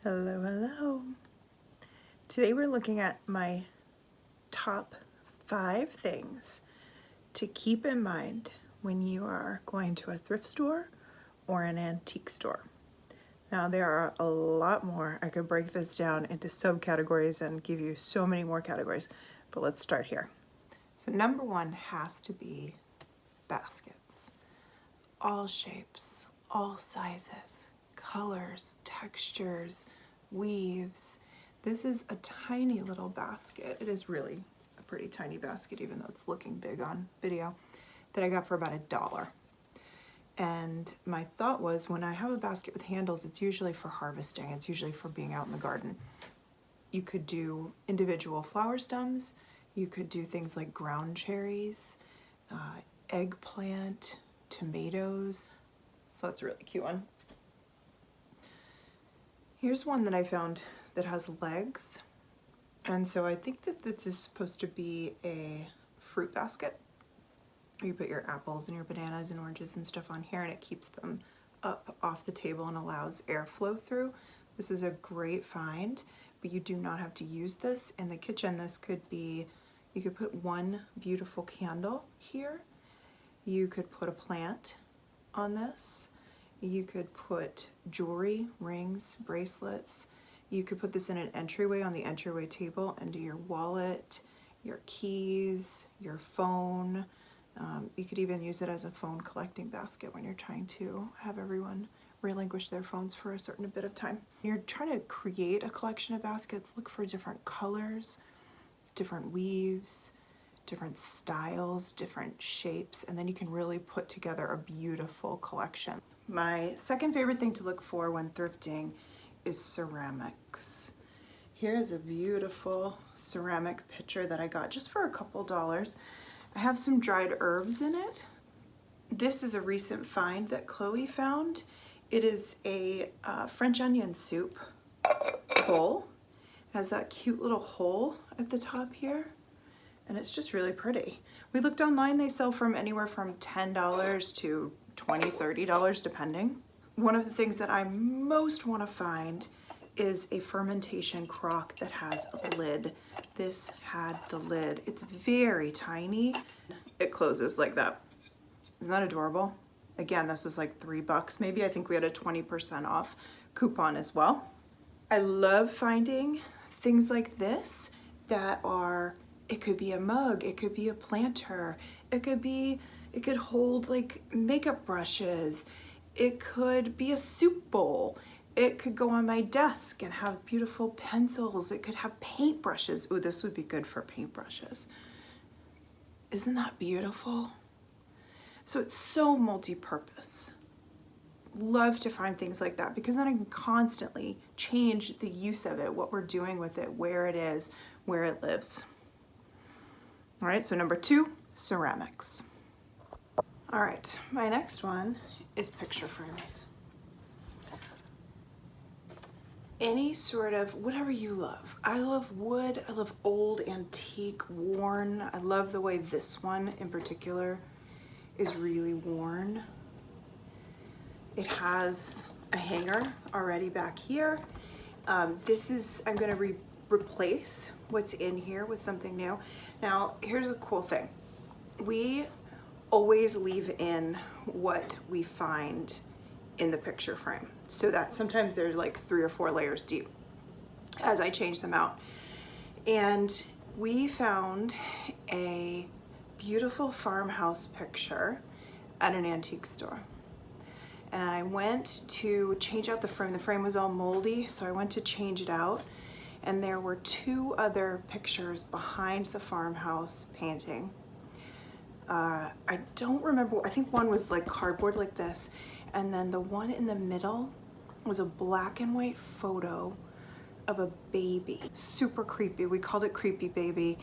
Hello, hello. Today we're looking at my top 5 things to keep in mind when you are going to a thrift store or an antique store. Now there are a lot more. I could break this down into subcategories and give you so many more categories, but let's start here. So number 1 has to be baskets. All shapes, all sizes, colors, textures, weaves. This is a tiny little basket. It is really a pretty tiny basket, even though it's looking big on video, that I got for about $1. And my thought was, when I have a basket with handles, it's usually for harvesting. It's usually for being out in the garden. You could do individual flower stems. You could do things like ground cherries, eggplant, tomatoes. So that's a really cute one. Here's one that I found that has legs. And so I think that this is supposed to be a fruit basket. You put your apples and your bananas and oranges and stuff on here, and it keeps them up off the table and allows airflow through. This is a great find, but you do not have to use this in the kitchen. This could be, you could put one beautiful candle here. You could put a plant on this. You could put jewelry, rings, bracelets. You could put this in an entryway on the entryway table and do your wallet, your keys, your phone. You could even use it as a phone collecting basket when you're trying to have everyone relinquish their phones for a certain bit of time. You're trying to create a collection of baskets, look for different colors, different weaves, different styles, different shapes, and then you can really put together a beautiful collection. My second favorite thing to look for when thrifting is ceramics. Here is a beautiful ceramic pitcher that I got just for a couple dollars. I have some dried herbs in it. This is a recent find that Chloe found. It is a French onion soup bowl. It has that cute little hole at the top here, and it's just really pretty. We looked online, they sell from anywhere from $10 to $20, $30 depending. One of the things that I most want to find is a fermentation crock that has a lid. This had the lid. It's very tiny. It closes like that. Isn't that adorable? Again, this was like $3 maybe. I think we had a 20% off coupon as well. I love finding things like this that are, it could be a mug, it could be a planter, it could hold like makeup brushes, it could be a soup bowl, it could go on my desk and have beautiful pencils, it could have paintbrushes. Ooh, this would be good for paintbrushes. Isn't that beautiful? So it's so multi-purpose. Love to find things like that because then I can constantly change the use of it, what we're doing with it, where it is, where it lives. All right, so number 2, ceramics. All right, my next one is picture frames. Any sort of, whatever you love. I love wood, I love old, antique, worn. I love the way this one in particular is really worn. It has a hanger already back here. This is, I'm gonna replace what's in here with something new. Now, here's a cool thing. We always leave in what we find in the picture frame, so that sometimes they're like 3 or 4 layers deep as I change them out. And we found a beautiful farmhouse picture at an antique store. And I went to change out the frame. The frame was all moldy, so I went to change it out. And there were 2 other pictures behind the farmhouse painting. I don't remember, I think one was like cardboard like this, and then the one in the middle was a black and white photo of a baby. Super creepy. We called it Creepy Baby.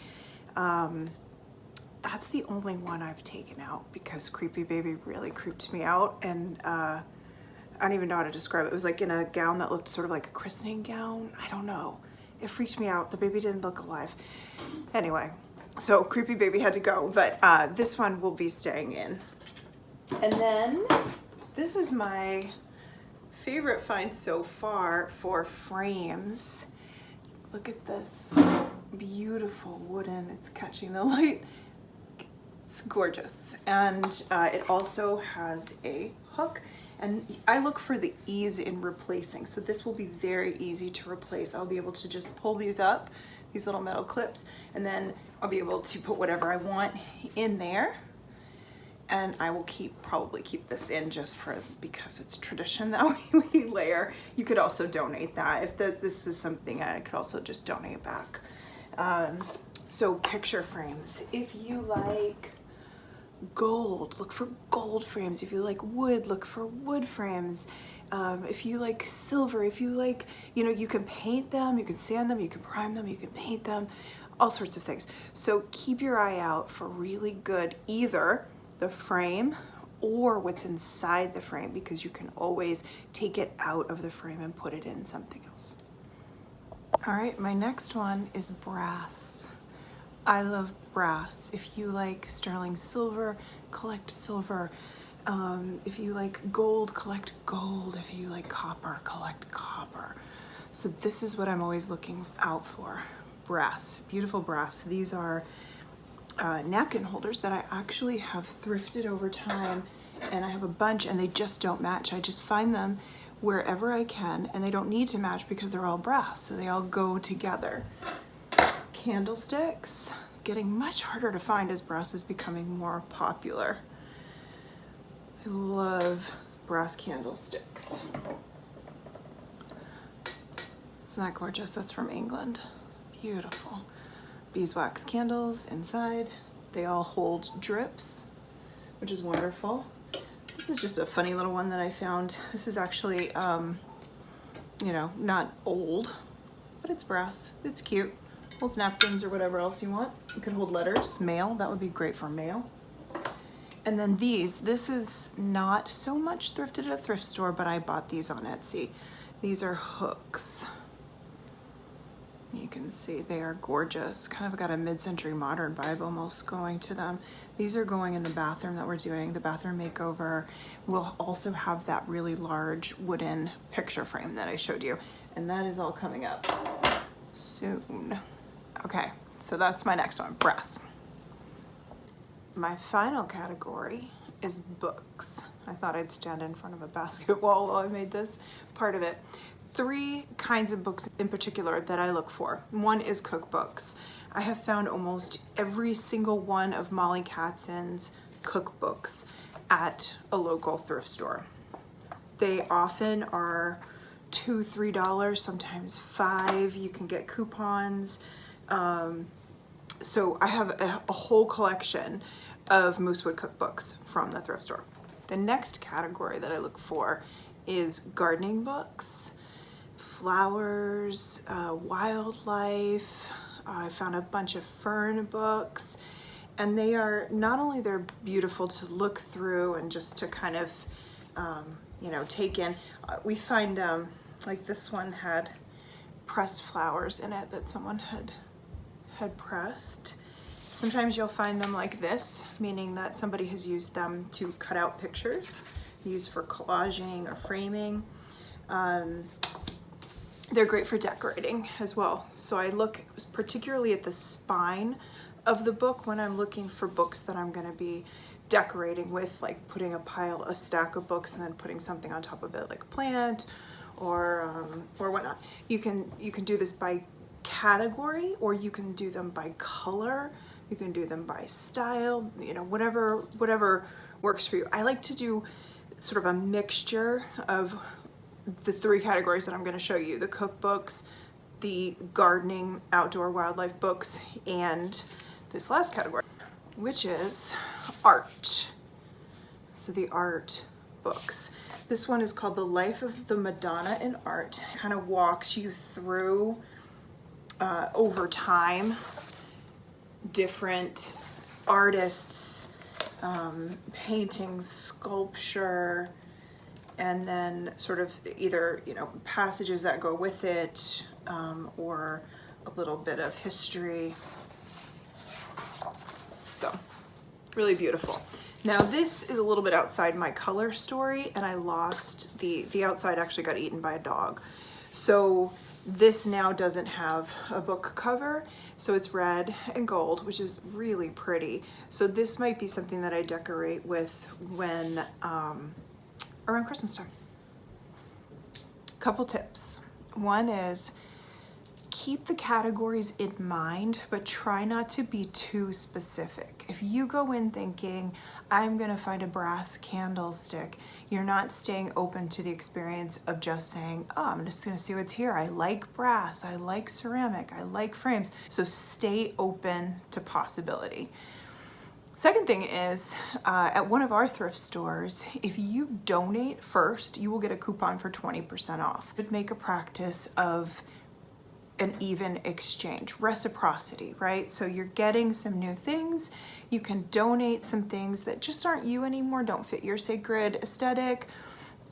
That's the only one I've taken out because Creepy Baby really creeped me out, and I don't even know how to describe it. It was like in a gown that looked sort of like a christening gown. I don't know. It freaked me out. The baby didn't look alive. Anyway, so Creepy Baby had to go, but this one will be staying in. And then this is my favorite find so far for frames. Look at this beautiful wooden, it's catching the light. It's gorgeous. And it also has a hook, and I look for the ease in replacing. So this will be very easy to replace. I'll be able to just pull these up, these little metal clips, and then I'll be able to put whatever I want in there. And I will probably keep this in just because it's tradition that we layer. You could also donate that. If this is something I could also just donate back. So picture frames. If you like gold, look for gold frames. If you like wood, look for wood frames. If you like silver, if you like, you can paint them, you can sand them, you can prime them, you can paint them, all sorts of things. So keep your eye out for really good, either the frame or what's inside the frame, because you can always take it out of the frame and put it in something else. All right, my next one is brass. I love brass. If you like sterling silver, collect silver. If you like gold, collect gold. If you like copper, collect copper. So this is what I'm always looking out for. Brass, beautiful brass. These are napkin holders that I actually have thrifted over time, and I have a bunch and they just don't match. I just find them wherever I can, and they don't need to match because they're all brass, so they all go together. Candlesticks, getting much harder to find as brass is becoming more popular. I love brass candlesticks. Isn't that gorgeous? That's from England. Beautiful. Beeswax candles inside. They all hold drips, which is wonderful. This is just a funny little one that I found. This is actually, not old, but it's brass. It's cute. Holds napkins or whatever else you want. You could hold letters, mail. That would be great for mail. And then this is not so much thrifted at a thrift store, but I bought these on Etsy. These are hooks. You can see they are gorgeous. Kind of got a mid-century modern vibe almost going to them. These are going in the bathroom that we're doing, the bathroom makeover. We'll also have that really large wooden picture frame that I showed you. And that is all coming up soon. Okay, so that's my next one, brass. My final category is books. I thought I'd stand in front of a basket wall while I made this part of it. 3 kinds of books in particular that I look for. One is cookbooks. I have found almost every single one of Molly Katzen's cookbooks at a local thrift store. They often are $2, $3, sometimes $5. You can get coupons. So I have a whole collection of moosewood cookbooks from the thrift store. The next category that I look for is gardening books, flowers, wildlife. I found a bunch of fern books, and they are not only they're beautiful to look through and just to kind of take in. We find like this one had pressed flowers in it that someone had pressed. Sometimes you'll find them like this, meaning that somebody has used them to cut out pictures, used for collaging or framing. They're great for decorating as well. So I look particularly at the spine of the book when I'm looking for books that I'm going to be decorating with, like putting a stack of books and then putting something on top of it, like a plant or whatnot. You can do this by category, or you can do them by color. You can do them by style. Whatever works for you. I like to do sort of a mixture of the 3 categories that I'm going to show you: the cookbooks, the gardening, outdoor wildlife books, and this last category, which is art. So the art books. This one is called The Life of the Madonna in Art. It kind of walks you through over time different artists, paintings, sculpture, and then sort of either passages that go with it, or a little bit of history. So really beautiful. Now this is a little bit outside my color story, and I lost the outside actually got eaten by a dog. So this now doesn't have a book cover, so it's red and gold, which is really pretty. So this might be something that I decorate with when around Christmas time. Couple tips. One is keep the categories in mind, but try not to be too specific. If you go in thinking, I'm gonna find a brass candlestick, you're not staying open to the experience of just saying, oh, I'm just gonna see what's here. I like brass, I like ceramic, I like frames. So stay open to possibility. Second thing is, at one of our thrift stores, if you donate first, you will get a coupon for 20% off. But make a practice of an even exchange, reciprocity, right? So you're getting some new things. You can donate some things that just aren't you anymore, don't fit your sacred aesthetic,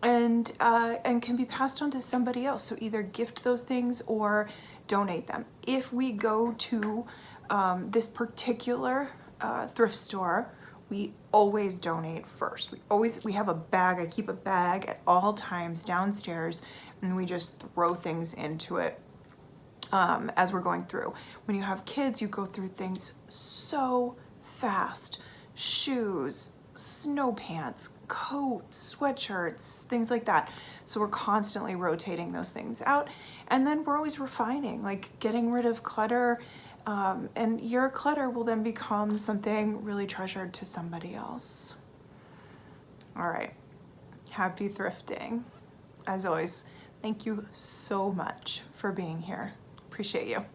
and can be passed on to somebody else. So either gift those things or donate them. If we go to this particular thrift store, we always donate first. We have a bag. I keep a bag at all times downstairs, and we just throw things into it as we're going through. When you have kids, you go through things so fast. Shoes, snow pants, coats, sweatshirts, things like that. So we're constantly rotating those things out. And then we're always refining, like getting rid of clutter. And your clutter will then become something really treasured to somebody else. All right, happy thrifting. As always, thank you so much for being here. Appreciate you.